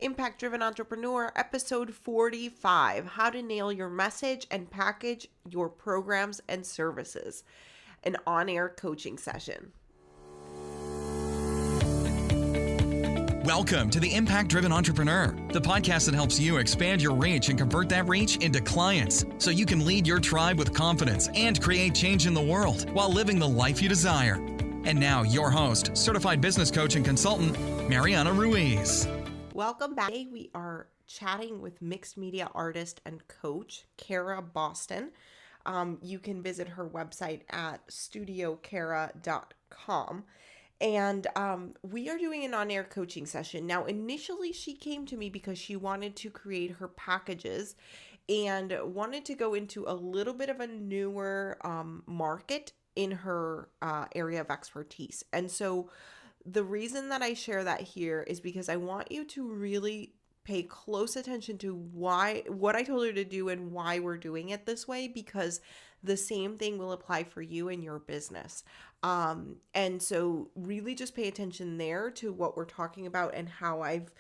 Impact Driven Entrepreneur, episode 45, How to Nail Your Message and Package Your Programs and Services, an on-air coaching session. Welcome to the Impact Driven Entrepreneur, the podcast that helps you expand your reach and convert that reach into clients so you can lead your tribe with confidence and create change in the world while living the life you desire. And now your host, certified business coach and consultant, Mariana Ruiz. Welcome back. Today we are chatting with mixed media artist and coach, Kaira Boston. You can visit her website at studiocara.com. And we are doing an on-air coaching session. Now, initially, she came to me because she wanted to create her packages and wanted to go into a little bit of a newer market in her area of expertise. And so the reason that I share that here is because I want you to really pay close attention to what I told her to do and why we're doing it this way, because the same thing will apply for you and your business. And so really just pay attention there to what we're talking about and how I've,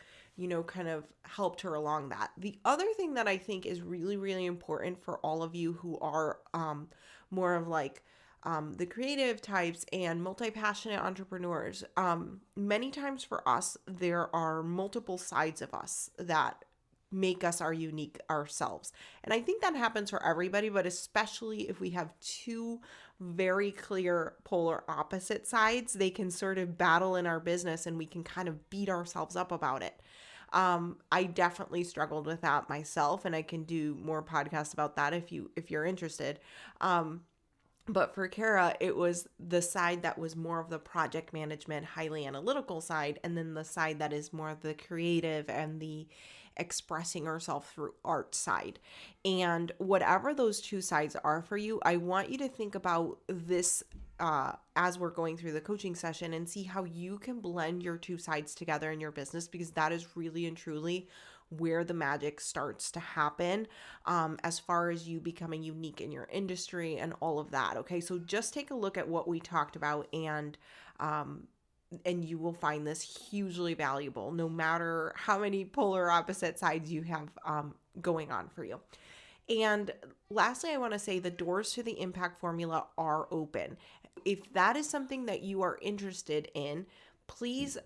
kind of helped her along that. The other thing that I think is really, really important for all of you who are more of like the creative types and multi-passionate entrepreneurs, many times for us, there are multiple sides of us that make us our unique ourselves. And I think that happens for everybody, but especially if we have two very clear polar opposite sides, they can sort of battle in our business and we can kind of beat ourselves up about it. I definitely struggled with that myself, and I can do more podcasts about that if you're interested. But for Cara, it was the side that was more of the project management, highly analytical side, and then the side that is more of the creative and the expressing herself through art side. And whatever those two sides are for you, I want you to think about this as we're going through the coaching session and see how you can blend your two sides together in your business, because that is really and truly where the magic starts to happen, as far as you becoming unique in your industry and all of that. Okay, so just take a look at what we talked about, and you will find this hugely valuable, no matter how many polar opposite sides you have going on for you. And lastly, I want to say the doors to the impact formula are open. If that is something that you are interested in, please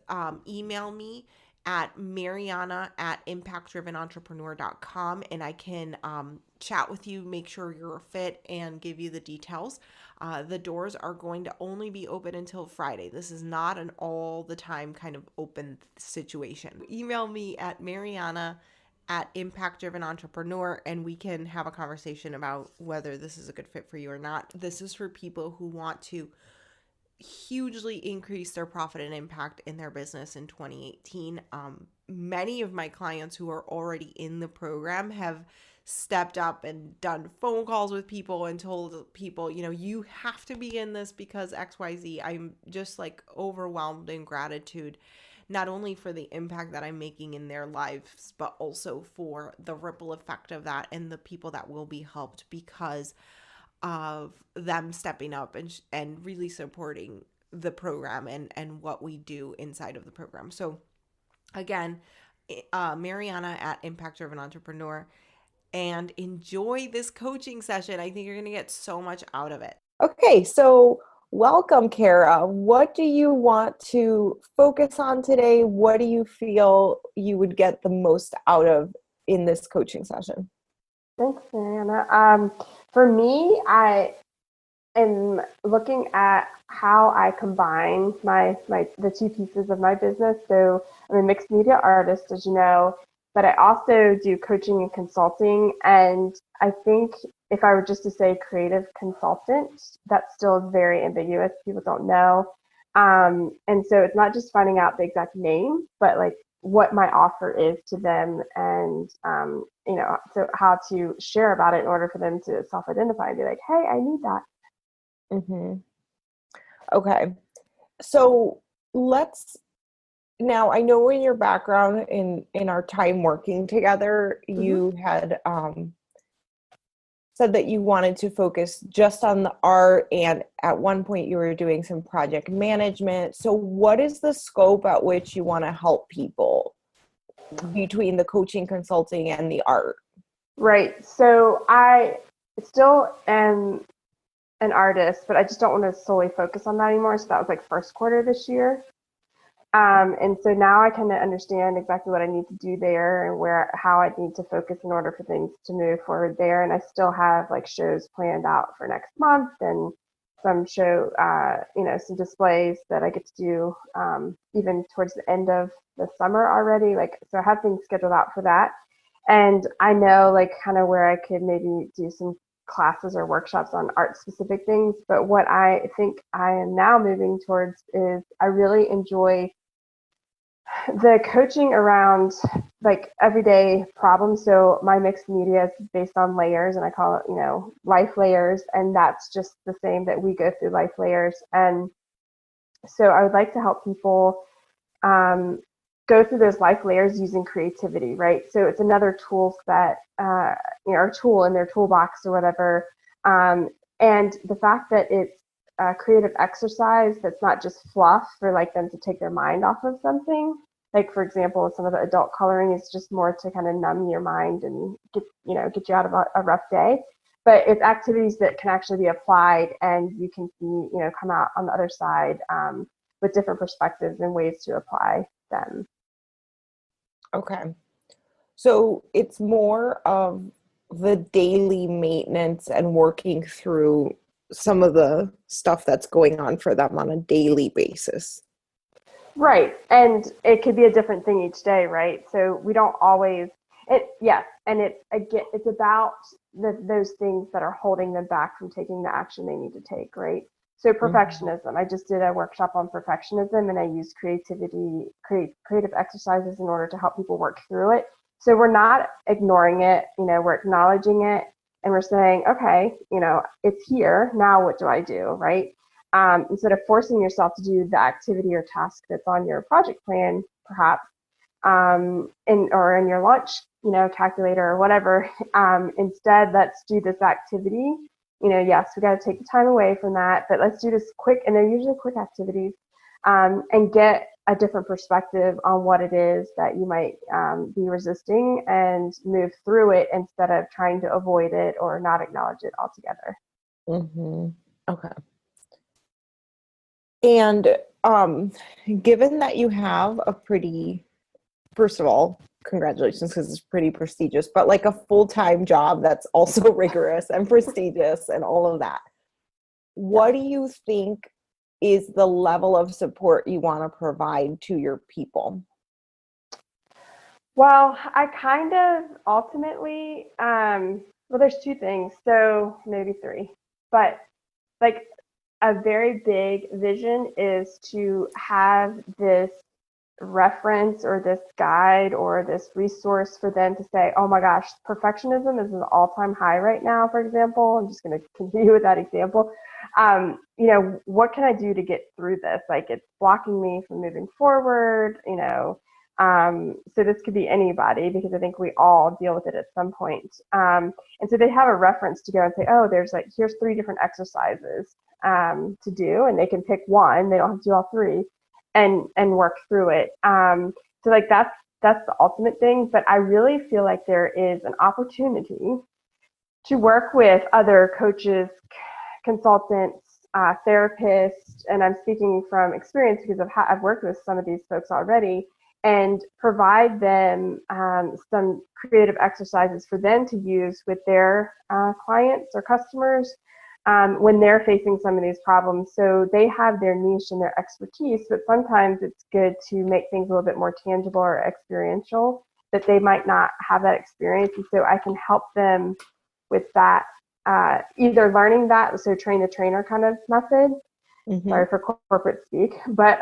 email me at mariana@impactdrivenentrepreneur.com, and I can chat with you, make sure you're a fit, and give you the details. The doors are going to only be open until Friday. This is not an all the time kind of open situation. Email me at mariana@impactdrivenentrepreneur, and we can have a conversation about whether this is a good fit for you or not. This is for people who want to hugely increase their profit and impact in their business in 2018. Many of my clients who are already in the program have stepped up and done phone calls with people and told people, you have to be in this because XYZ. I'm just like overwhelmed in gratitude, not only for the impact that I'm making in their lives, but also for the ripple effect of that and the people that will be helped because of them stepping up and really supporting the program and what we do inside of the program. So again, Mariana@impactdrivenentrepreneur, and enjoy this coaching session. I think you're going to get so much out of it. Okay, so welcome, Cara. What do you want to focus on today? What do you feel you would get the most out of in this coaching session? Thanks, Mariana. For me, I am looking at how I combine the two pieces of my business. So I'm a mixed media artist, as you know, but I also do coaching and consulting. And I think if I were just to say creative consultant, that's still very ambiguous. People don't know. And so it's not just finding out the exact name, but like what my offer is to them, and so how to share about it in order for them to self-identify and be like, hey, I need that. Mm-hmm. Okay, so now I know in your background in our time working together, you had said that you wanted to focus just on the art, and at one point you were doing some project management. So what is the scope at which you want to help people? between the coaching, consulting, and the art? Right. So I still am an artist, but I just don't want to solely focus on that anymore. So that was like first quarter this year. And so now I kind of understand exactly what I need to do there and how I need to focus in order for things to move forward there. And I still have like shows planned out for next month and some some displays that I get to do even towards the end of the summer already. Like, so I have things scheduled out for that. And I know like kind of where I could maybe do some classes or workshops on art specific things. But what I think I am now moving towards is I really enjoy the coaching around like everyday problems. So my mixed media is based on layers, and I call it, life layers. And that's just the same that we go through life layers. And so I would like to help people go through those life layers using creativity, right? So it's another tool set, or tool in their toolbox or whatever. And the fact that it's a creative exercise that's not just fluff for like them to take their mind off of something. Like, for example, some of the adult coloring is just more to kind of numb your mind and get you out of a rough day. But it's activities that can actually be applied, and you can see, come out on the other side with different perspectives and ways to apply them. Okay. So it's more of the daily maintenance and working through some of the stuff that's going on for them on a daily basis. Right. And it could be a different thing each day, right? So we don't always, and it's about those things that are holding them back from taking the action they need to take, right? So perfectionism. I just did a workshop on perfectionism, and I used creative exercises in order to help people work through it. So we're not ignoring it, we're acknowledging it, and we're saying, okay, it's here. Now what do I do, right? Instead of forcing yourself to do the activity or task that's on your project plan, perhaps, or in your launch, calculator or whatever. Instead, let's do this activity. Yes, we got to take the time away from that, but let's do this quick, and they're usually quick activities, and get a different perspective on what it is that you might be resisting, and move through it instead of trying to avoid it or not acknowledge it altogether. Mm-hmm. Okay. And given that you have first of all, congratulations, because it's pretty prestigious, but like a full-time job that's also rigorous and prestigious and all of that, what do you think is the level of support you want to provide to your people? Well, I kind of ultimately, there's two things, so maybe three, but like a very big vision is to have this reference or this guide or this resource for them to say, oh my gosh, perfectionism is an all-time high right now, for example. I'm just going to continue with that example. What can I do to get through this? Like, it's blocking me from moving forward, so this could be anybody, because I think we all deal with it at some point. And so they have a reference to go and say, oh, here's 3 different exercises to do, and they can pick one. They don't have to do all 3, and work through it. So like that's the ultimate thing. But I really feel like there is an opportunity to work with other coaches, consultants, therapists, and I'm speaking from experience because I've worked with some of these folks already, and provide them some creative exercises for them to use with their clients or customers when they're facing some of these problems. So they have their niche and their expertise, but sometimes it's good to make things a little bit more tangible or experiential, that they might not have that experience. And so I can help them with that, either learning that, so train the trainer kind of method. Mm-hmm. Sorry for corporate speak, but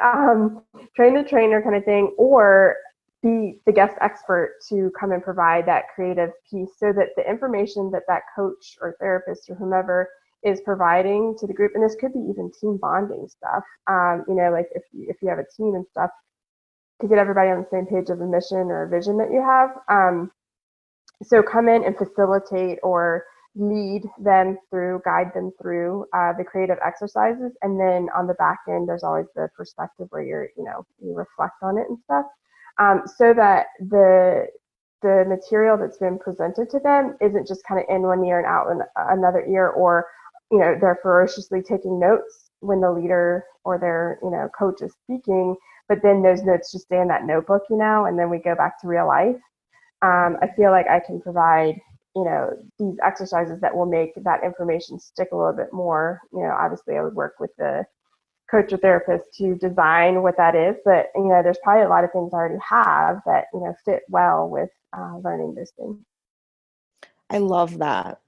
train the trainer kind of thing, or be the guest expert to come and provide that creative piece, so that the information that coach or therapist or whomever is providing to the group, and this could be even team bonding stuff, like if you have a team and stuff, to get everybody on the same page of a mission or a vision that you have. So come in and facilitate or lead them through, guide them through the creative exercises. And then on the back end, there's always the perspective where you reflect on it and stuff. so that the material that's been presented to them isn't just kind of in one ear and out in another ear, or they're ferociously taking notes when the leader or their coach is speaking, but then those notes just stay in that notebook, and then we go back to real life. I feel like I can provide these exercises that will make that information stick a little bit more. Obviously I would work with the coach or therapist to design what that is, but there's probably a lot of things I already have that fit well with learning those things. I love that.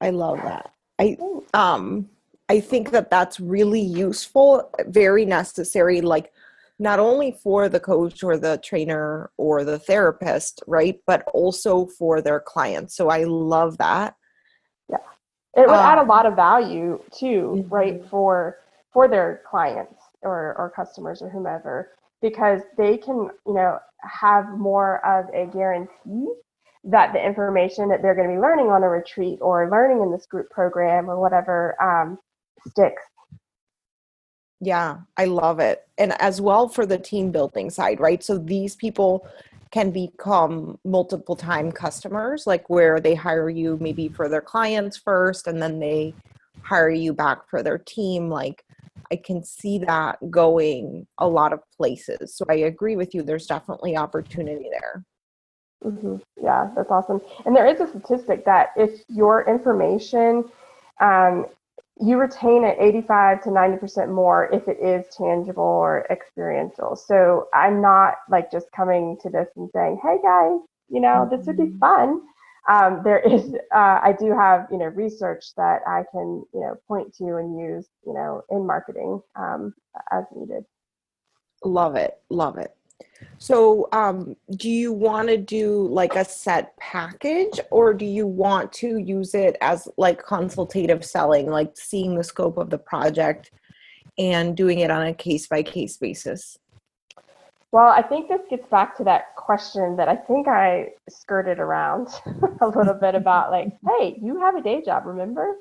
I think that that's really useful, very necessary, like not only for the coach or the trainer or the therapist, right, but also for their clients. So I love that. Yeah, it would add a lot of value too, right, for their clients or customers or whomever, because they can have more of a guarantee that the information that they're going to be learning on a retreat or learning in this group program or whatever sticks. Yeah, I love it. And as well for the team building side, right? So these people can become multiple time customers, like where they hire you maybe for their clients first, and then they hire you back for their team. Like I can see that going a lot of places. So I agree with you. There's definitely opportunity there. Mm-hmm. Yeah, that's awesome. And there is a statistic that if your information, you retain it 85 to 90% more if it is tangible or experiential. So I'm not like just coming to this and saying, hey guys, this would be fun. There is, I do have, research that I can, point to and use, in marketing as needed. Love it. Love it. So, do you want to do like a set package, or do you want to use it as like consultative selling, like seeing the scope of the project and doing it on a case by case basis? Well, I think this gets back to that question that I think I skirted around a little bit about, like, hey, you have a day job, remember?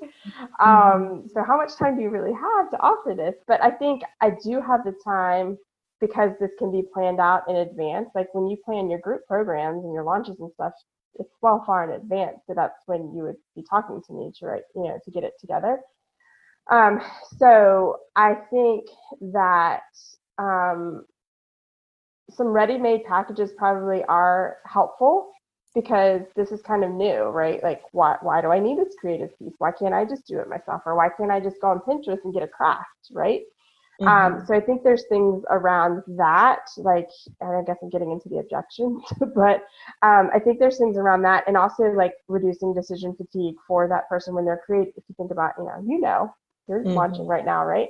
So how much time do you really have to offer this? But I think I do have the time because this can be planned out in advance. Like when you plan your group programs and your launches and stuff, it's well far in advance. So that's when you would be talking to me to to get it together. So I think that some ready-made packages probably are helpful because this is kind of new, right? Like, why do I need this creative piece? Why can't I just do it myself? Or why can't I just go on Pinterest and get a craft, right? So I think there's things around that, like, and I guess I'm getting into the objections, but I think there's things around that, and also like reducing decision fatigue for that person when they're creative. If you think about, you're launching right now, right?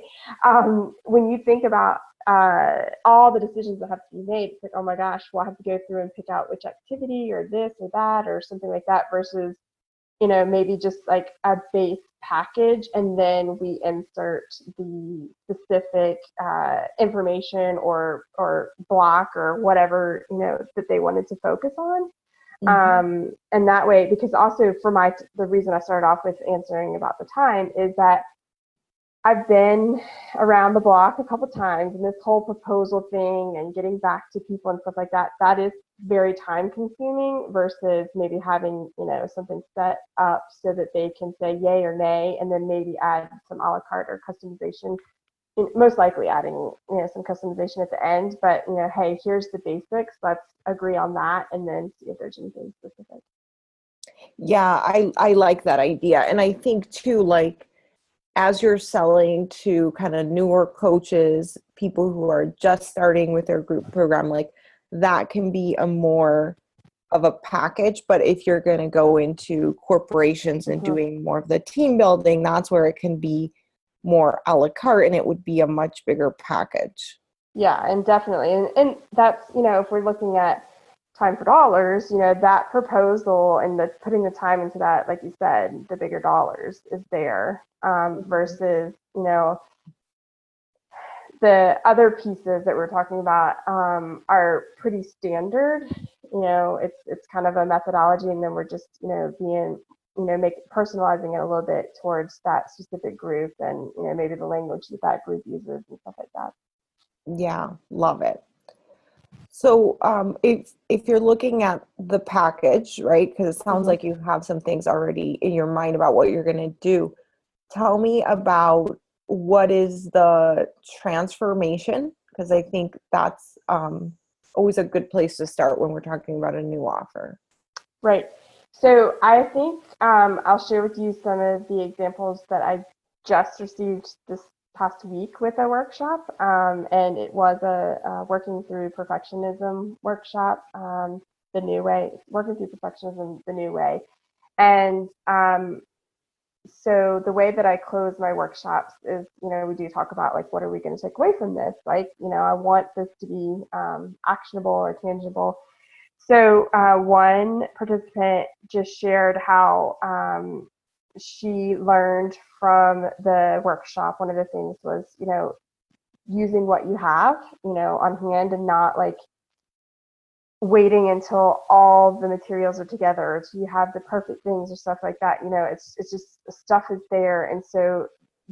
When you think about all the decisions that have to be made, it's like, oh my gosh, well, I have to go through and pick out which activity or this or that or something like that versus, maybe just like a base package, and then we insert the specific information or block or whatever, that they wanted to focus on. And that way, because also for the reason I started off with answering about the time is that I've been around the block a couple times, and this whole proposal thing and getting back to people and stuff like that, that is very time consuming versus maybe having, something set up so that they can say yay or nay, and then maybe add some a la carte or customization, most likely adding, some customization at the end, but, hey, here's the basics, let's agree on that, and then see if there's anything specific. Yeah, I like that idea. And I think too, like, as you're selling to kind of newer coaches, people who are just starting with their group program, like that can be a more of a package. But if you're going to go into corporations and doing more of the team building, that's where it can be more a la carte, and it would be a much bigger package. Yeah, and definitely. And that's, if we're looking at time for dollars, that proposal and the putting the time into that, like you said, the bigger dollars is there, versus, the other pieces that we're talking about are pretty standard. It's kind of a methodology, and then we're just, being, personalizing it a little bit towards that specific group, and, maybe the language that group uses and stuff like that. Yeah, love it. So if you're looking at the package, right, because it sounds Mm-hmm. like you have some things already in your mind about what you're going to do, tell me about what is the transformation, because I think that's always a good place to start when we're talking about a new offer. Right. So I think I'll share with you some of the examples that I just received this past week with a workshop, and it was a working through perfectionism workshop, the new way, working through perfectionism the new way, and so the way that I close my workshops is, we do talk about like, what are we going to take away from this? Like, I want this to be actionable or tangible. So one participant just shared how she learned from the workshop. One of the things was, using what you have, on hand, and not like waiting until all the materials are together, or you have the perfect things or stuff like that. It's just stuff is there. And so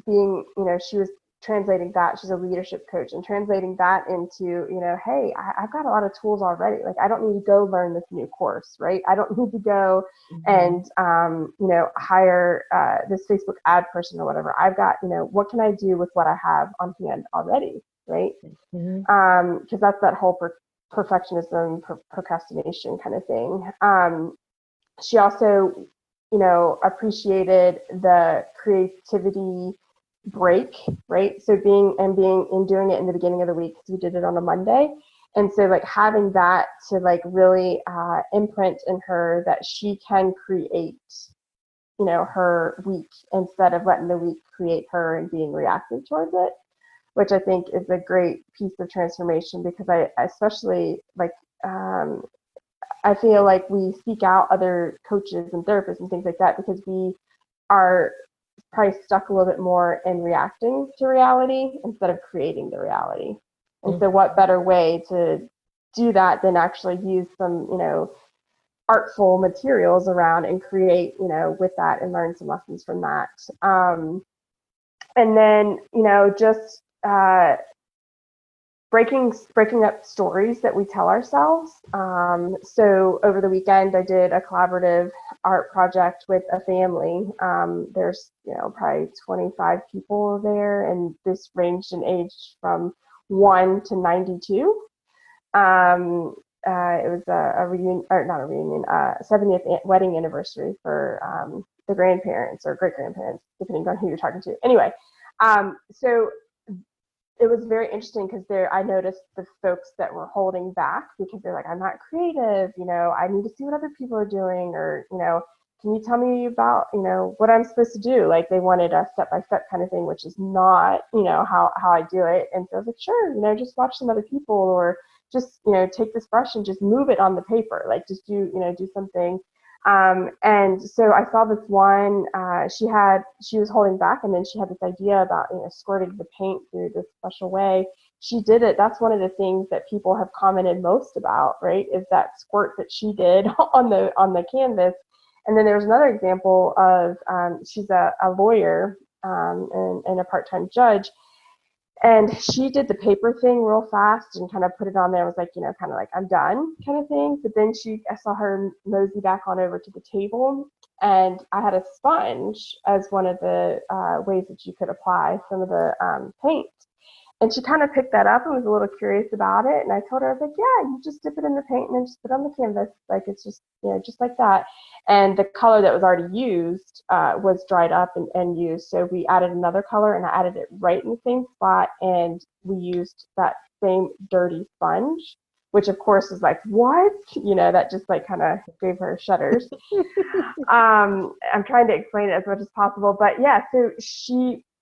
being, she was translating that. She's a leadership coach, and translating that into, hey, I've got a lot of tools already. Like, I don't need to go learn this new course, right? I don't need to go and hire this Facebook ad person or whatever. I've got, what can I do with what I have on hand already, right? Because that's that whole perfectionism, procrastination kind of thing. She also, appreciated the creativity break, right? So doing it in the beginning of the week, because we did it on a Monday. And so like having that to like really imprint in her that she can create, her week, instead of letting the week create her and being reactive towards it, which I think is a great piece of transformation, because I especially like, I feel like we seek out other coaches and therapists and things like that because we are probably stuck a little bit more in reacting to reality instead of creating the reality. And so what better way to do that than actually use some, artful materials around and create, with that, and learn some lessons from that. And then, just breaking up stories that we tell ourselves. So over the weekend, I did a collaborative art project with a family. There's probably 25 people there, and this ranged in age from 1 to 92. It was a reunion, or not a reunion, 70th wedding anniversary for the grandparents or great grandparents, depending on who you're talking to. Anyway, so it was very interesting because I noticed the folks that were holding back because they're like, I'm not creative, I need to see what other people are doing, or, can you tell me about, what I'm supposed to do? Like, they wanted a step-by-step kind of thing, which is not, how I do it. And so I was like, sure, just watch some other people, or just, take this brush and just move it on the paper. Like, just do something. And so I saw this one, she was holding back, and then she had this idea about, squirting the paint through this special way. She did it. That's one of the things that people have commented most about, right? Is that squirt that she did on the canvas. And then there was another example of, she's a lawyer, and a part-time judge. And she did the paper thing real fast and kind of put it on there. I was like, kind of like, I'm done kind of thing. But then I saw her mosey back on over to the table, and I had a sponge as one of the ways that you could apply some of the paint. And she kind of picked that up and was a little curious about it. And I told her, I was like, yeah, you just dip it in the paint and then just put it on the canvas. Like, it's just, just like that. And the color that was already used was dried up and used. So we added another color, and I added it right in the same spot. And we used that same dirty sponge, which of course is like, what? That just like kind of gave her shudders. I'm trying to explain it as much as possible. But yeah, so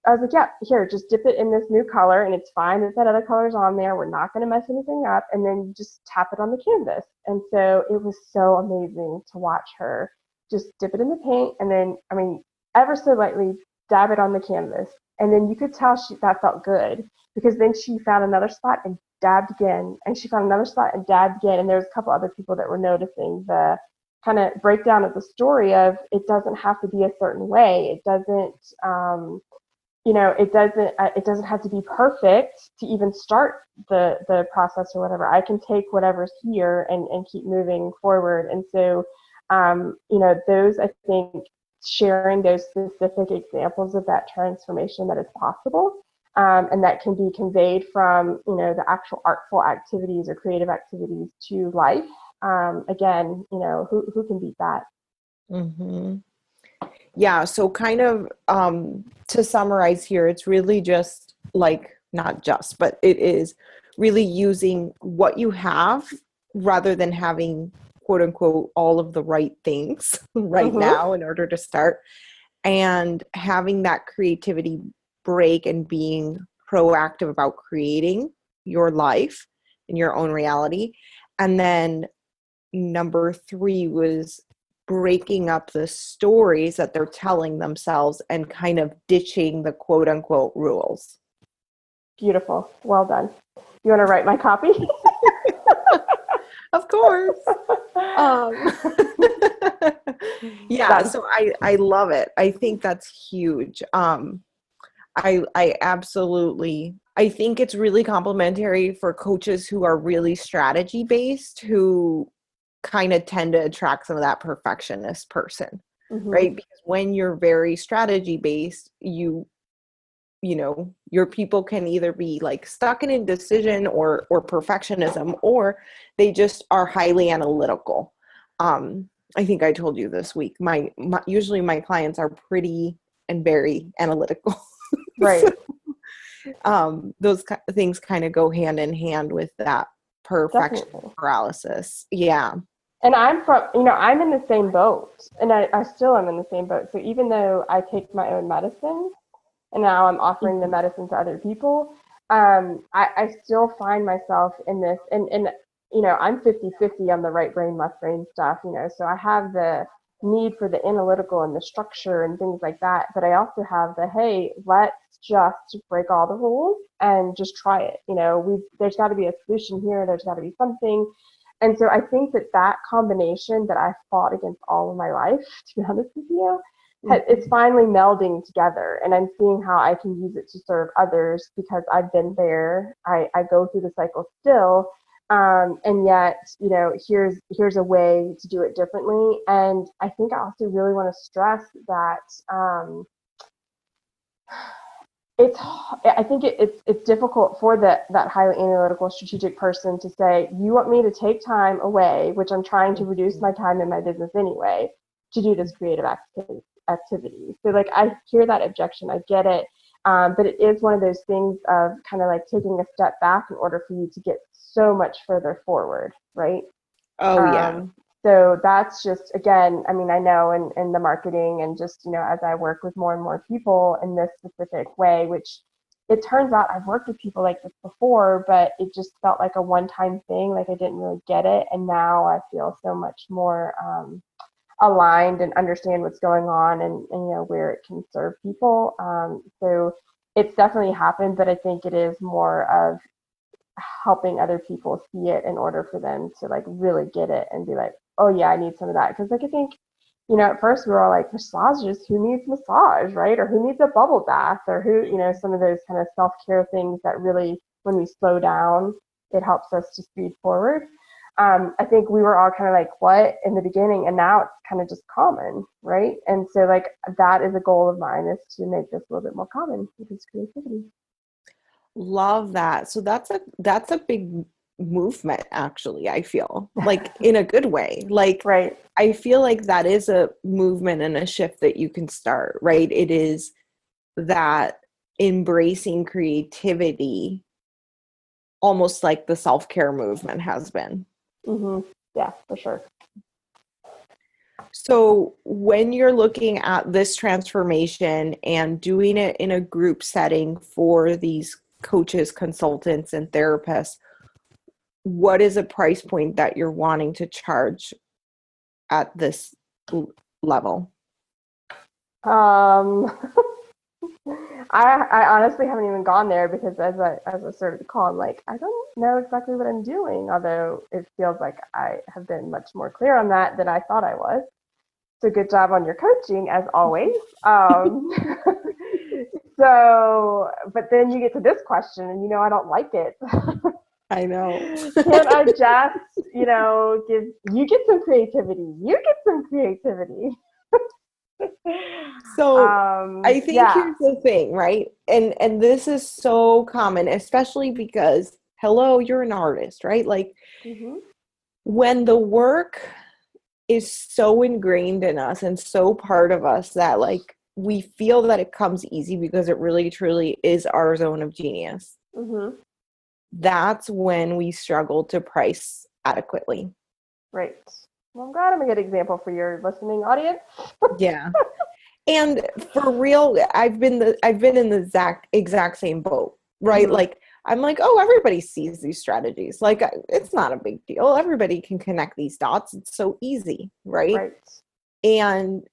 I was like, yeah, here, just dip it in this new color, and it's fine that other color's on there. We're not going to mess anything up. And then you just tap it on the canvas. And so it was so amazing to watch her just dip it in the paint, and then, ever so lightly dab it on the canvas. And then you could tell that felt good, because then she found another spot and dabbed again, and she found another spot and dabbed again. And there was a couple other people that were noticing the kind of breakdown of the story of, it doesn't have to be a certain way. It doesn't, it doesn't have to be perfect to even start the process or whatever. I can take whatever's here and keep moving forward. And so, those, I think, sharing those specific examples of that transformation that is possible, and that can be conveyed from, the actual artful activities or creative activities to life. Again, who can beat that? Mm-hmm. Yeah. So kind of to summarize here, it's really just like, not just, but it is really using what you have rather than having, quote unquote, all of the right things right now in order to start, and having that creativity break and being proactive about creating your life in your own reality. And then number 3 was breaking up the stories that they're telling themselves and kind of ditching the quote unquote rules. Beautiful. Well done. You want to write my copy? Of course. Yeah, so I love it. I think that's huge. I absolutely, I think it's really complimentary for coaches who are really strategy based, who kind of tend to attract some of that perfectionist person, right? Because when you're very strategy based, you know, your people can either be like stuck in indecision or perfectionism, or they just are highly analytical. I think I told you this week, my usually my clients are pretty and very analytical. Right. So, those things kind of go hand in hand with that perfection paralysis. Yeah. And I'm in the same boat, and I still am in the same boat. So even though I take my own medicine, and now I'm offering the medicine to other people, I still find myself in this, and I'm 50-50 on the right brain, left brain stuff, so I have the need for the analytical and the structure and things like that, but I also have the, hey, let's just break all the rules and just try it. There's got to be a solution here. There's got to be something. And so I think that combination that I fought against all of my life, to be honest with you, it's finally melding together, and I'm seeing how I can use it to serve others because I've been there. I go through the cycle still, and yet, here's a way to do it differently. And I think I also really want to stress that I think it's difficult for that highly analytical, strategic person to say, you want me to take time away, which I'm trying to reduce my time in my business anyway, to do this creative activity. So like, I hear that objection, I get it. But it is one of those things of kind of like taking a step back in order for you to get so much further forward, right? Oh, yeah. So that's just, again, I mean, I know in the marketing and just, as I work with more and more people in this specific way, which it turns out I've worked with people like this before, but it just felt like a one-time thing. Like I didn't really get it. And now I feel so much more aligned and understand what's going on and where it can serve people. So it's definitely happened, but I think it is more of helping other people see it in order for them to like really get it and be like, oh yeah, I need some of that. Because like I think, at first we were all like, massages, who needs massage, right? Or who needs a bubble bath, or who, some of those kind of self-care things that really, when we slow down, it helps us to speed forward. I think we were all kind of like, what, in the beginning, and now it's kind of just common, right? And so like that is a goal of mine, is to make this a little bit more common with this creativity. Love that. So that's a big movement, actually. I feel like, in a good way. Like, right. I feel like that is a movement and a shift that you can start, right? It is that embracing creativity, almost like the self-care movement has been. Yeah, for sure. So when you're looking at this transformation and doing it in a group setting for these coaches, consultants, and therapists, what is a price point that you're wanting to charge at this level? I honestly haven't even gone there, because as I started the call, I'm like, I don't know exactly what I'm doing, although it feels like I have been much more clear on that than I thought I was. So good job on your coaching, as always. So, but then you get to this question and, I don't like it. I know. Can I just, get some creativity. You get some creativity. So I think Yeah. here's the thing, right? And this is so common, especially because, hello, you're an artist, right? Like Mm-hmm. when the work is so ingrained in us and so part of us that like we feel that it comes easy because it really truly is our zone of genius. Mm-hmm. That's when we struggle to price adequately. Right. Well, I'm glad I'm a good example for your listening audience. Yeah. And for real, I've been in the exact same boat, right? Mm-hmm. Like I'm like, oh, everybody sees these strategies. Like it's not a big deal. Everybody can connect these dots. It's so easy, right? Right. And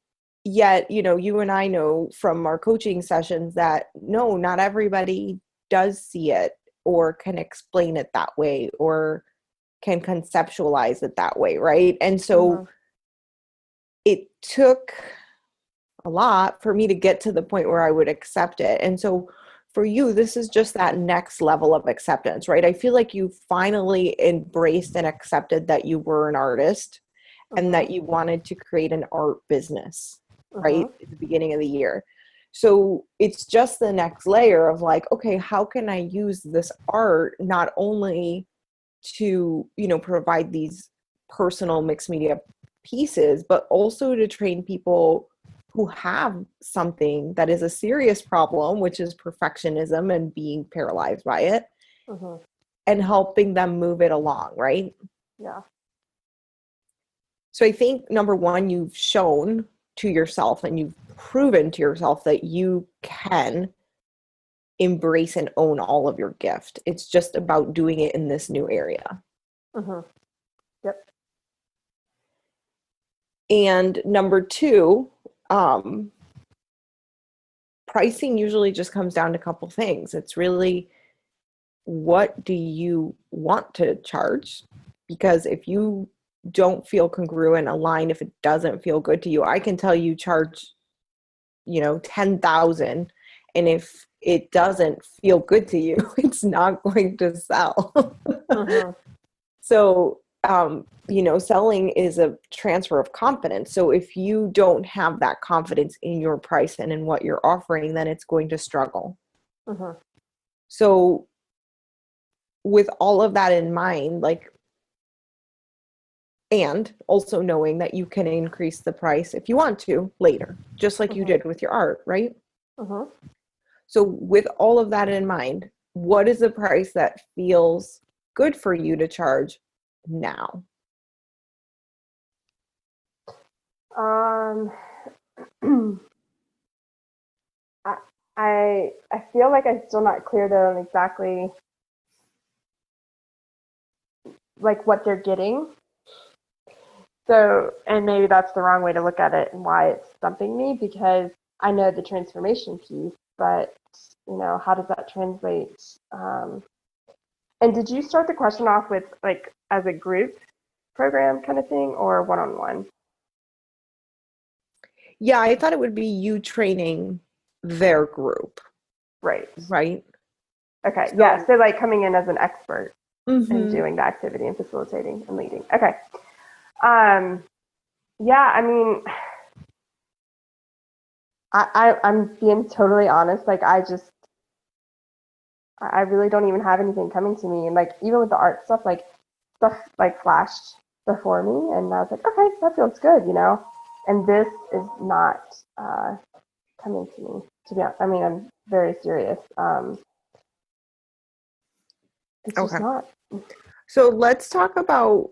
yet, you and I know from our coaching sessions that no, not everybody does see it or can explain it that way or can conceptualize it that way, right? And so it took a lot for me to get to the point where I would accept it. And so for you, this is just that next level of acceptance, right? I feel like you finally embraced and accepted that you were an artist and that you wanted to create an art business, right? At the beginning of the year. So it's just the next layer of like, okay, how can I use this art not only to, provide these personal mixed media pieces, but also to train people who have something that is a serious problem, which is perfectionism and being paralyzed by it, and helping them move it along, right? Yeah. So I think number one, you've shown to yourself and you've proven to yourself that you can embrace and own all of your gift. It's just about doing it in this new area. Yep. And number two, pricing usually just comes down to a couple things. It's really, what do you want to charge? Because if you don't feel congruent, aligned, if it doesn't feel good to you, I can tell you charge, 10,000. And if it doesn't feel good to you, it's not going to sell. So, selling is a transfer of confidence. So if you don't have that confidence in your price and in what you're offering, then it's going to struggle. So with all of that in mind, like, and also knowing that you can increase the price if you want to later, just like you did with your art, right? So with all of that in mind, what is the price that feels good for you to charge now? I feel like I'm still not clear though on exactly like what they're getting. So, and maybe that's the wrong way to look at it and why it's stumping me, because I know the transformation piece, but how does that translate? And did you start the question off with like as a group program kind of thing or one-on-one? Yeah, I thought it would be you training their group. Right. Okay. So, yeah. So like coming in as an expert and mm-hmm. doing the activity and facilitating and leading. Okay. Yeah, I mean, I'm being totally honest. Like I really don't even have anything coming to me. And like, even with the art stuff like flashed before me and I was like, okay, that feels good, and this is not, coming to me, to be honest. I mean, I'm very serious. It's just not. So let's talk about,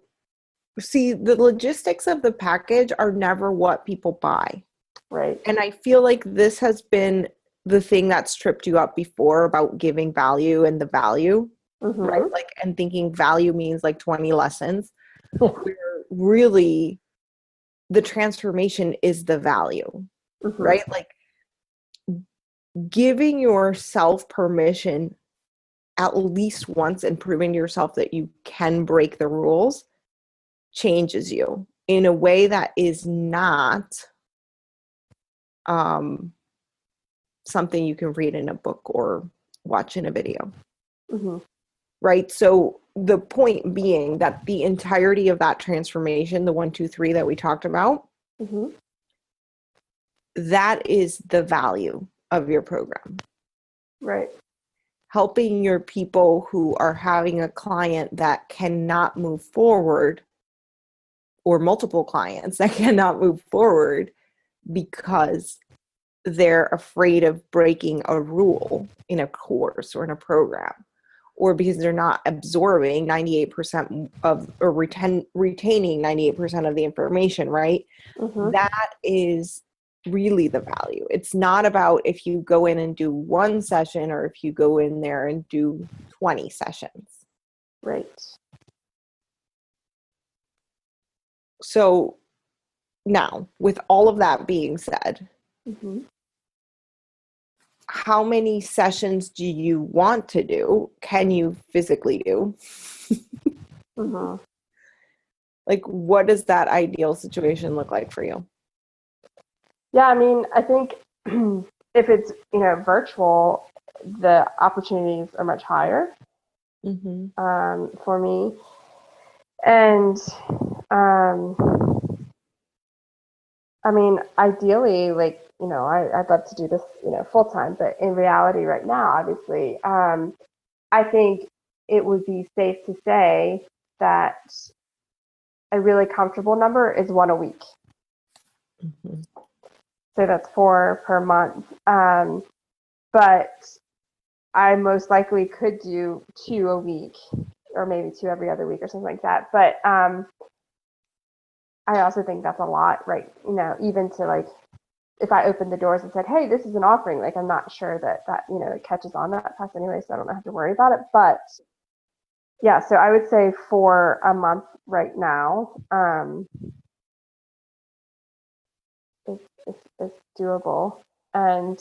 see, the logistics of the package are never what people buy. Right. And I feel like this has been the thing that's tripped you up before about giving value and the value, right? Like, and thinking value means like 20 lessons, where really the transformation is the value, right? Like giving yourself permission at least once and proving to yourself that you can break the rules changes you in a way that is not something you can read in a book or watch in a video. Mm-hmm. Right? So the point being that the entirety of that transformation, the 1, 2, 3 that we talked about, Mm-hmm. that is the value of your program. Right. Helping your people who are having a client that cannot move forward, or multiple clients that cannot move forward because they're afraid of breaking a rule in a course or in a program, or because they're not absorbing 98% of, or retaining 98% of the information, right? Mm-hmm. That is really the value. It's not about if you go in and do one session or if you go in there and do 20 sessions. Right. So now, with all of that being said, Mm-hmm. how many sessions do you want to do? Can you physically do? Mm-hmm. Like, what does that ideal situation look like for you? Yeah, I mean, I think if it's, virtual, the opportunities are much higher for me. And I mean, ideally, like, I'd love to do this, full time, but in reality right now, obviously, I think it would be safe to say that a really comfortable number is 1 a week. Mm-hmm. So that's 4 per month. But I most likely could do 2 a week, or maybe 2 every other week or something like that. But I also think that's a lot, right? Even to, like, if I opened the doors and said, hey, this is an offering, like, I'm not sure that it catches on that fast anyway, so I don't have to worry about it. But yeah, so I would say 4 a month right now is doable. And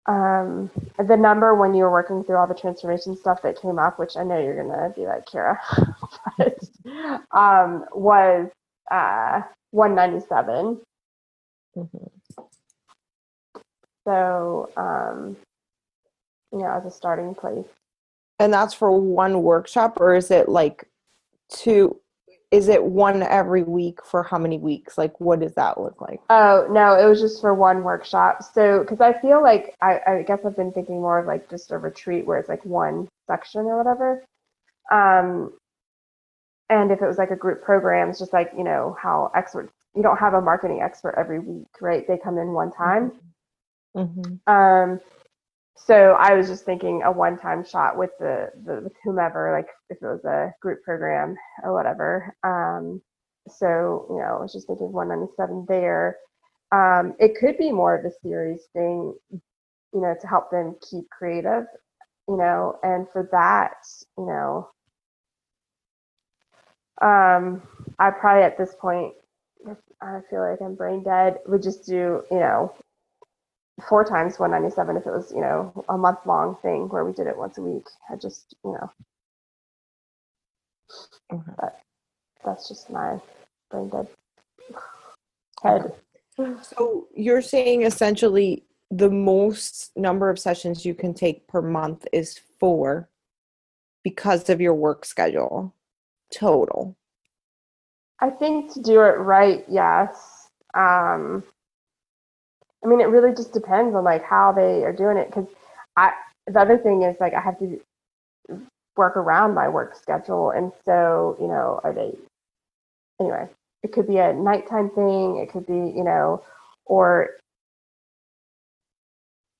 the number when you were working through all the transformation stuff that came up, which I know you're gonna be like, Cara, but was 197. Mm-hmm. So as a starting place. And that's for one workshop, or is it like two? Is it one every week for how many weeks? Like, what does that look like? Oh, no, it was just for one workshop. So, because I feel like I guess I've been thinking more of like just a retreat where it's like one section or whatever. And if it was like a group program, it's just like, how experts, you don't have a marketing expert every week, right? They come in one time. Mm-hmm. So I was just thinking a one-time shot with with whomever, like if it was a group program or whatever. So, I was just thinking 197 there. It could be more of a series thing, to help them keep creative, and for that, I probably at this point, if I feel like I'm brain dead, would just do, 4 times 197 if it was, a month long thing where we did it once a week. I just, but that's just my brain dead head. Okay. So you're saying essentially the most number of sessions you can take per month is 4 because of your work schedule total. I think to do it right, yes. I mean, it really just depends on like how they are doing it. Because the other thing is like I have to work around my work schedule, and so are they? Anyway, it could be a nighttime thing. It could be or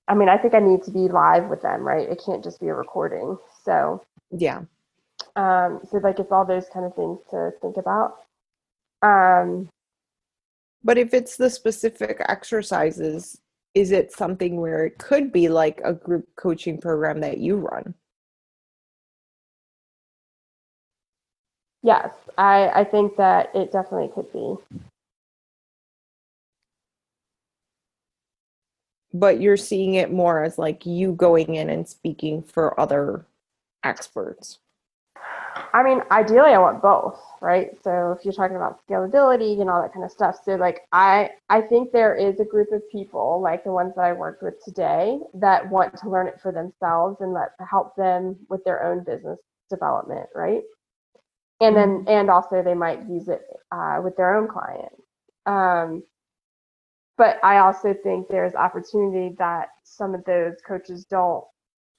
I mean, I think I need to be live with them, right? It can't just be a recording. So yeah. So like it's all those kind of things to think about. But if it's the specific exercises, is it something where it could be like a group coaching program that you run? Yes, I think that it definitely could be. But you're seeing it more as like you going in and speaking for other experts. I mean, ideally I want both, right? So if you're talking about scalability and all that kind of stuff. So like I think there is a group of people like the ones that I worked with today that want to learn it for themselves and let help them with their own business development, right? And then and also they might use it with their own clients. But I also think there's opportunity that some of those coaches don't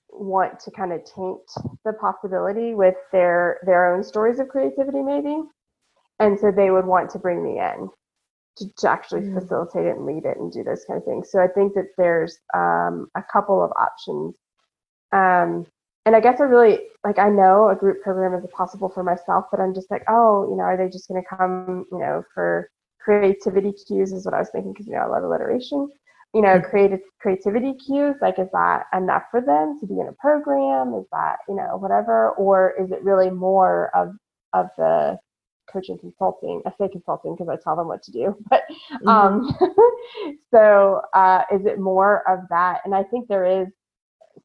want to kind of taint the possibility with their own stories of creativity maybe, and so they would want to bring me in to actually facilitate it and lead it and do those kind of things. So I think that there's a couple of options, and I guess I really like, I know a group program is possible for myself, but I'm just like, oh, are they just going to come for creativity cues is what I was thinking, because I love alliteration. Creativity cues, like, is that enough for them to be in a program? Is that, whatever? Or is it really more of the coaching consulting? I say consulting because I tell them what to do, but so is it more of that? And I think there is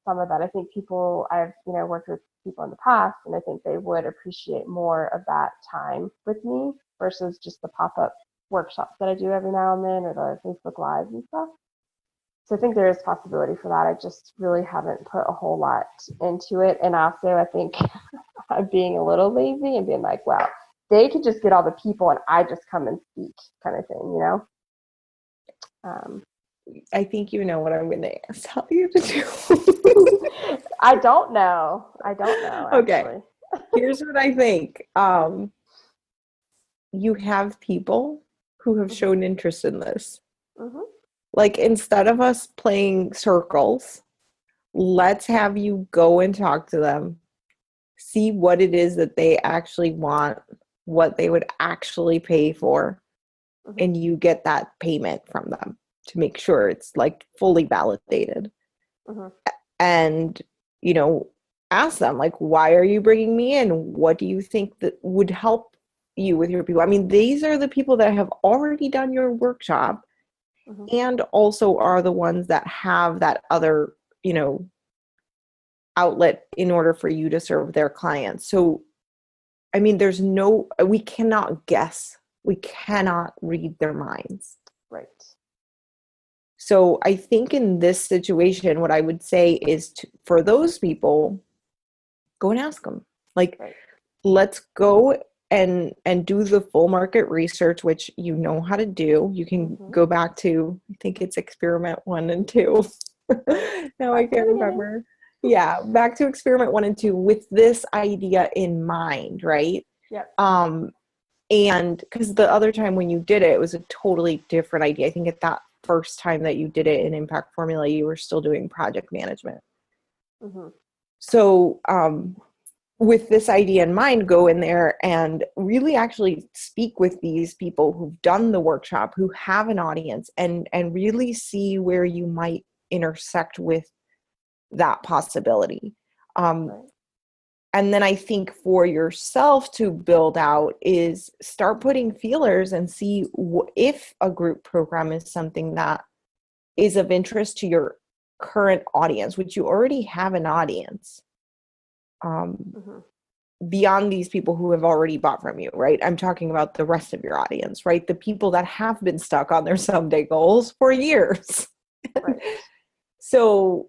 some of that. I think I've worked with people in the past, and I think they would appreciate more of that time with me versus just the pop-up workshops that I do every now and then, or the Facebook Lives and stuff. So I think there is possibility for that. I just really haven't put a whole lot into it. And also I think I'm being a little lazy and being like, well, they could just get all the people and I just come and speak kind of thing, I think you know what I'm going to tell you to do. I don't know. Okay. Actually. Here's what I think. You have people who have shown interest in this. Like, instead of us playing circles, let's have you go and talk to them, see what it is that they actually want, what they would actually pay for, and you get that payment from them to make sure it's like fully validated. And, ask them, like, why are you bringing me in? What do you think that would help you with your people? I mean, these are the people that have already done your workshop and also are the ones that have that other, outlet in order for you to serve their clients. So, I mean, we cannot guess. We cannot read their minds. Right. So I think in this situation, what I would say is for those people, go and ask them. Like, let's go and do the full market research, which you know how to do. You can go back to, I think it's experiment 1 and 2. Now I can't remember. Yeah, back to experiment 1 and 2 with this idea in mind, right? Yep. And because the other time when you did it, it was a totally different idea. I think at that first time that you did it in Impact Formula, you were still doing project management. So with this idea in mind, go in there and really actually speak with these people who've done the workshop, who have an audience, and really see where you might intersect with that possibility. And then I think for yourself to build out is start putting feelers and see if a group program is something that is of interest to your current audience, which you already have an audience. Beyond these people who have already bought from you, right? I'm talking about the rest of your audience, right? The people that have been stuck on their someday goals for years. So,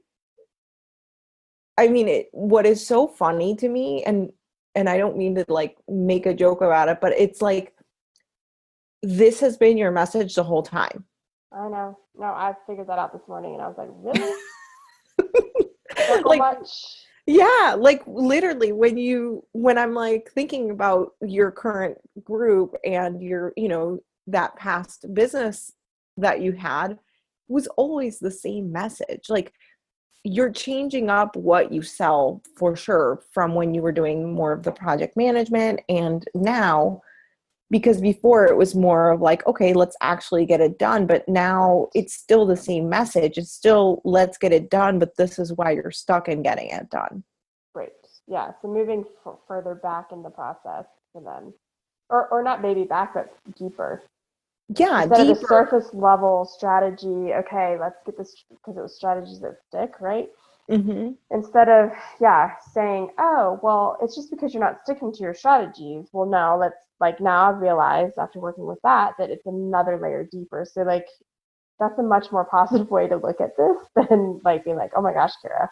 I mean, what is so funny to me, and I don't mean to like make a joke about it, but it's like, this has been your message the whole time. I know. No, I figured that out this morning and I was like, really? Like, much? Yeah, like literally when I'm like thinking about your current group and your, that past business that you had was always the same message. Like, you're changing up what you sell for sure from when you were doing more of the project management and now, because before it was more of like, okay, let's actually get it done. But now it's still the same message. It's still, let's get it done, but this is why you're stuck in getting it done. Right. Yeah. So moving further back in the process for them, or not maybe back, but deeper. Yeah, instead deeper. of the surface level strategy. Okay, let's get this, because it was strategies that stick, right? Mm-hmm. Instead of, saying, oh, well, it's just because you're not sticking to your strategies. Well, no, now I've realized after working with that it's another layer deeper. So like, that's a much more positive way to look at this than like being like, oh my gosh, Cara,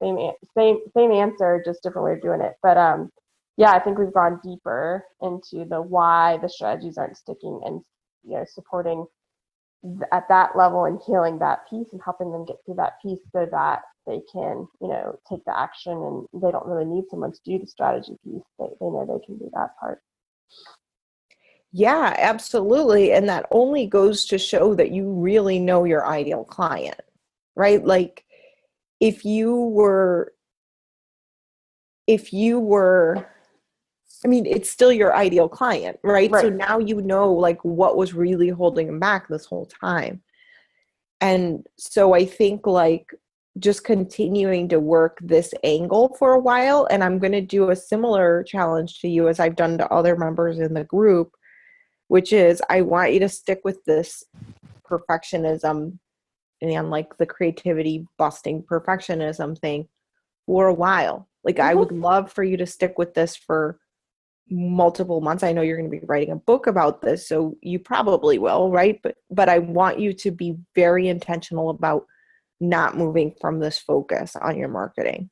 same answer, just different way of doing it. But I think we've gone deeper into the why the strategies aren't sticking, and supporting at that level and healing that piece and helping them get through that piece so that they can take the action, and they don't really need someone to do the strategy piece. They know they can do that part. Yeah, absolutely. And that only goes to show that you really know your ideal client, right? Like if you were, I mean, it's still your ideal client, right? So Right. now you know like what was really holding them back this whole time. And so I think like just continuing to work this angle for a while, and I'm going to do a similar challenge to you as I've done to other members in the group, which is I want you to stick with this perfectionism and like the creativity busting perfectionism thing for a while. Like I would love for you to stick with this for multiple months. I know you're going to be writing a book about this, so you probably will, right? But I want you to be very intentional about not moving from this focus on your marketing.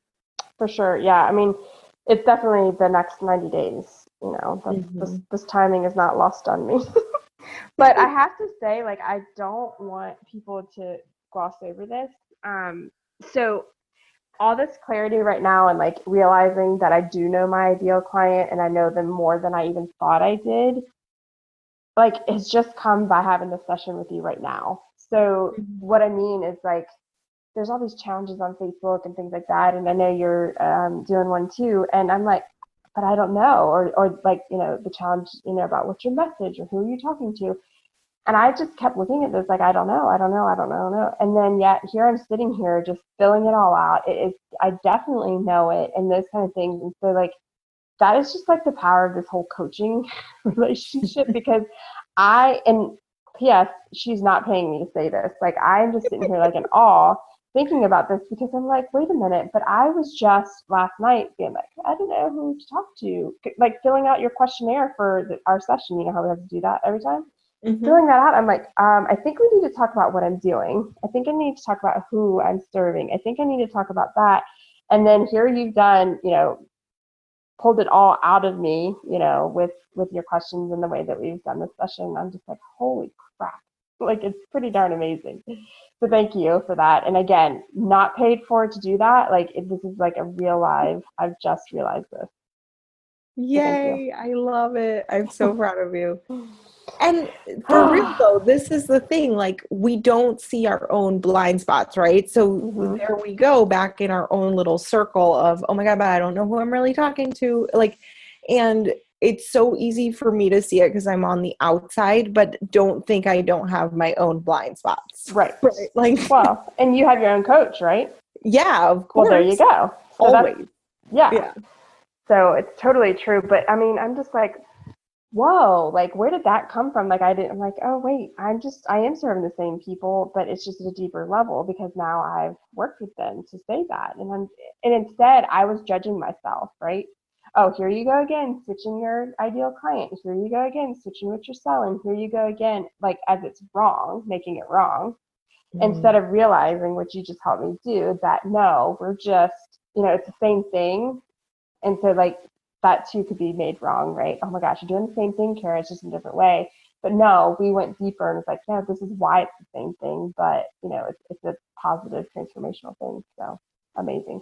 For sure. Yeah. I mean, it's definitely the next 90 days. This timing is not lost on me. But I have to say, like, I don't want people to gloss over this. So all this clarity right now, and like realizing that I do know my ideal client and I know them more than I even thought I did, like it's just come by having this session with you right now. So what I mean is like, there's all these challenges on Facebook and things like that, and I know you're doing one too, and I'm like, but I don't know, or like the challenge about what's your message or who are you talking to, and I just kept looking at this like I don't know, and then yet here I'm sitting here just filling it all out. I definitely know it, and those kind of things, and so like that is just like the power of this whole coaching relationship because and P.S. she's not paying me to say this. Like I'm just sitting here like in awe thinking about this because I'm like, wait a minute, but I was just last night being like, I don't know who to talk to, like filling out your questionnaire for our session. You know how we have to do that every time? Filling that out, I'm like, I think we need to talk about what I'm doing. I think I need to talk about who I'm serving. I think I need to talk about that. And then here you've done, pulled it all out of me, with your questions and the way that we've done this session. I'm just like, holy crap. Like it's pretty darn amazing. So thank you for that. And again, not paid for to do that. Like this is like a real live, I've just realized this. Yay, I love it. I'm so proud of you. And for real though, this is the thing, like we don't see our own blind spots, right? So there we go back in our own little circle of, oh my God, but I don't know who I'm really talking to. Like, and it's so easy for me to see it because I'm on the outside, but don't think I don't have my own blind spots. Right. Like, well, and you have your own coach, right? Yeah, of course. Well, there you go. So always. Yeah. So it's totally true. But I mean, I'm just like, whoa, like where did that come from? Like I'm like, oh wait, I am serving the same people, but it's just at a deeper level because now I've worked with them to say that. And instead I was judging myself, right? Oh, here you go again, switching your ideal client. Here you go again, switching what you're selling. Here you go again, like as it's wrong, making it wrong. Instead of realizing what you just helped me do, that no, we're just, it's the same thing. And so like that too could be made wrong, right? Oh my gosh, you're doing the same thing, Cara, it's just a different way. But no, we went deeper and it's like, yeah, this is why it's the same thing, but it's a positive transformational thing. So amazing.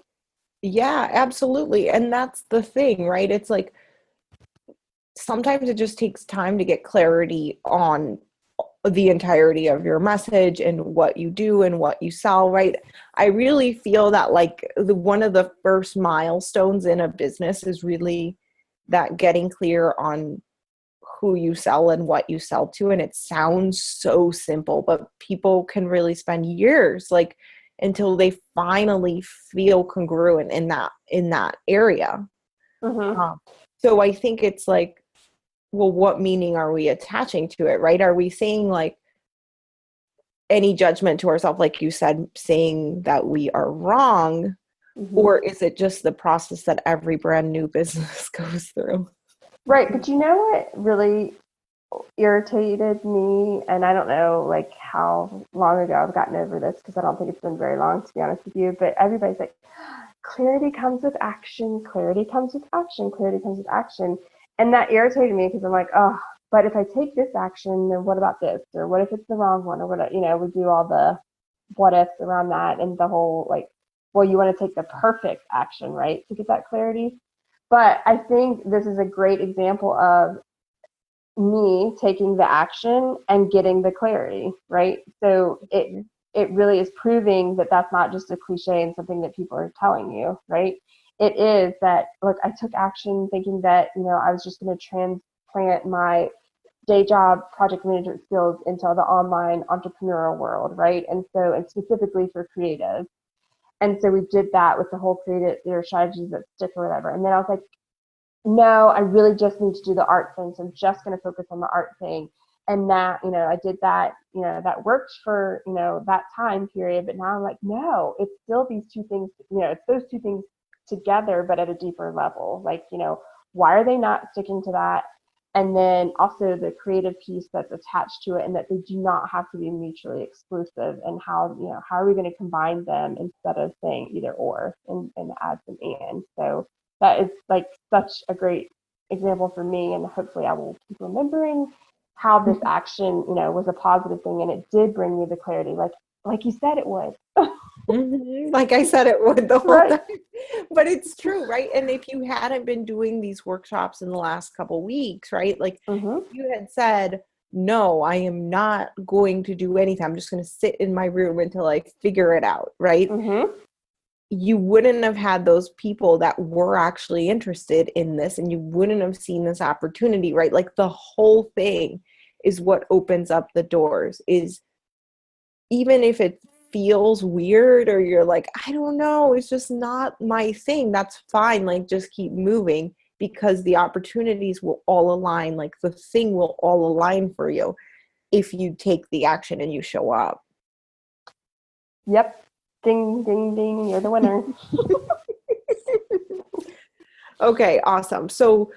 Yeah, absolutely. And that's the thing, right? It's like sometimes it just takes time to get clarity on the entirety of your message and what you do and what you sell, right? I really feel that like one of the first milestones in a business is really that getting clear on who you sell and what you sell to. And it sounds so simple, but people can really spend years like until they finally feel congruent in that area. So I think it's like, well, what meaning are we attaching to it, right? Are we saying like, any judgment to ourselves, like you said, saying that we are wrong? Or is it just the process that every brand new business goes through? Right. But you know what really irritated me, and I don't know like how long ago I've gotten over this, because I don't think it's been very long, to be honest with you, but everybody's like, clarity comes with action, clarity comes with action, clarity comes with action. And that irritated me, because I'm like, oh, but if I take this action, then what about this? Or what if it's the wrong one? Or what, we do all the what ifs around that, and the whole like, well, you want to take the perfect action, right, to get that clarity. But I think this is a great example of me taking the action and getting the clarity, right? So it really is proving that that's not just a cliche and something that people are telling you, right? It is that, look, I took action thinking that, I was just going to transplant my day job project management skills into the online entrepreneurial world, right? And specifically for creatives. And so we did that with the whole creative strategies that stick or whatever. And then I was like, no, I really just need to do the art thing. So I'm just going to focus on the art thing. And that, I did that, that worked for, that time period. But now I'm like, no, it's still these two things, it's those two things together, but at a deeper level. Like, why are they not sticking to that? And then also the creative piece that's attached to it, and that they do not have to be mutually exclusive, and how are we going to combine them instead of saying either or, and add some and. So that is like such a great example for me, and hopefully I will keep remembering how this action, was a positive thing, and it did bring me the clarity, like you said it would. Like I said it would the whole Right. time. But it's true, right? And if you hadn't been doing these workshops in the last couple weeks, right? Like you had said, no, I am not going to do anything. I'm just going to sit in my room until I figure it out, right? You wouldn't have had those people that were actually interested in this, and you wouldn't have seen this opportunity, right? Like the whole thing is what opens up the doors. Is even if it feels weird, or you're like, I don't know, it's just not my thing, that's fine. Like, just keep moving, because the opportunities will all align. Like the thing will all align for you if you take the action and you show up. Yep. Ding, ding, ding. You're the winner. Okay, awesome. So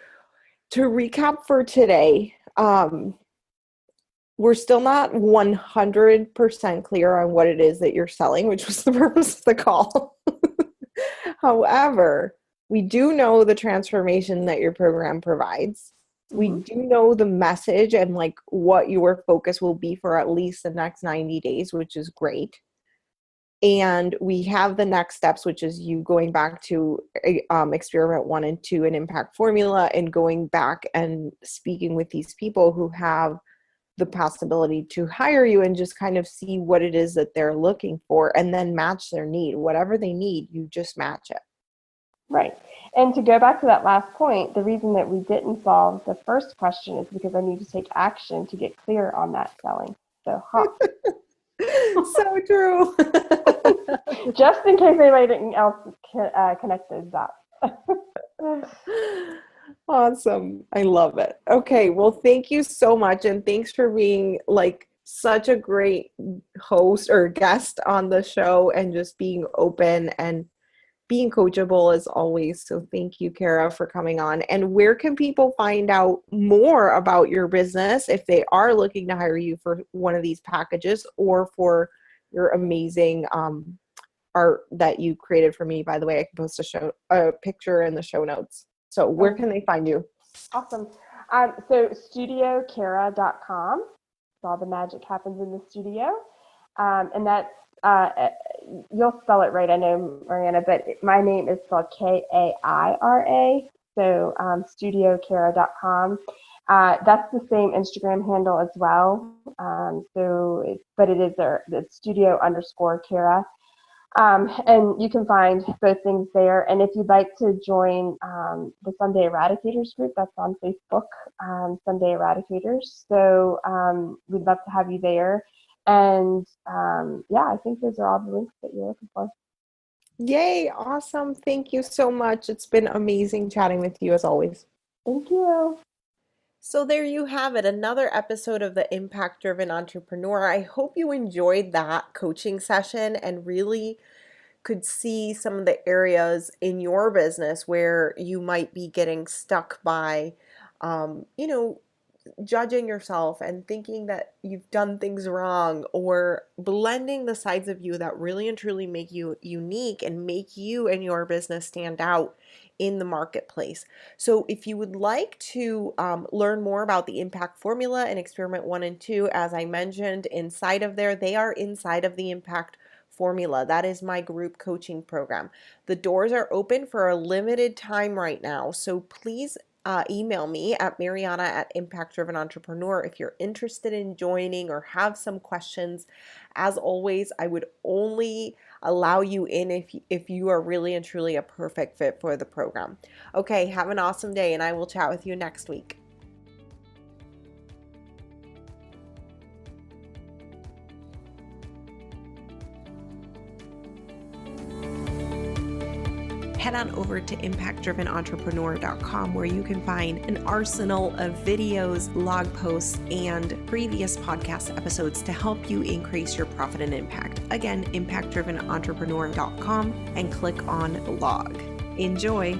to recap for today, we're still not 100% clear on what it is that you're selling, which was the purpose of the call. However, we do know the transformation that your program provides. We do know the message and like what your focus will be for at least the next 90 days, which is great. And we have the next steps, which is you going back to experiment 1 and 2 and impact formula, and going back and speaking with these people who have the possibility to hire you, and just kind of see what it is that they're looking for, and then match their need. Whatever they need, you just match it. Right. And to go back to that last point, the reason that we didn't solve the first question is because I need to take action to get clear on that selling. So, So true. just in case anybody else connect those dots. Awesome. I love it. Okay. Well, thank you so much. And thanks for being like such a great host or guest on the show, and just being open and being coachable as always. So thank you, Cara, for coming on. And where can people find out more about your business if they are looking to hire you for one of these packages, or for your amazing art that you created for me? By the way, I can post a picture in the show notes. So where can they find you? Awesome. So studiocara.com. So all the magic happens in the studio. And that's, you'll spell it right, I know, Mariana, but my name is spelled Kaira. So studiocara.com. That's the same Instagram handle as well. But it is the studio_Cara. And you can find both things there. And if you'd like to join the Sunday Eradicators group, that's on Facebook, Sunday Eradicators. So we'd love to have you there. And I think those are all the links that you're looking for. Yay. Awesome. Thank you so much. It's been amazing chatting with you as always. Thank you. So there you have it, another episode of the Impact Driven Entrepreneur. I hope you enjoyed that coaching session and really could see some of the areas in your business where you might be getting stuck by, you know, judging yourself and thinking that you've done things wrong, or blending the sides of you that really and truly make you unique and make you and your business stand out in the marketplace. So if you would like to learn more about the impact formula and experiment 1 and 2, as I mentioned inside of there, they are inside of the impact formula. That is my group coaching program. The doors are open for a limited time right now, so please email me at Mariana@ImpactDrivenEntrepreneur if you're interested in joining or have some questions. As always, I would only allow you in if you are really and truly a perfect fit for the program. Okay, have an awesome day, and I will chat with you next week. Head on over to impactdrivenentrepreneur.com, where you can find an arsenal of videos, blog posts, and previous podcast episodes to help you increase your profit and impact. Again, impactdrivenentrepreneur.com, and click on blog. Enjoy.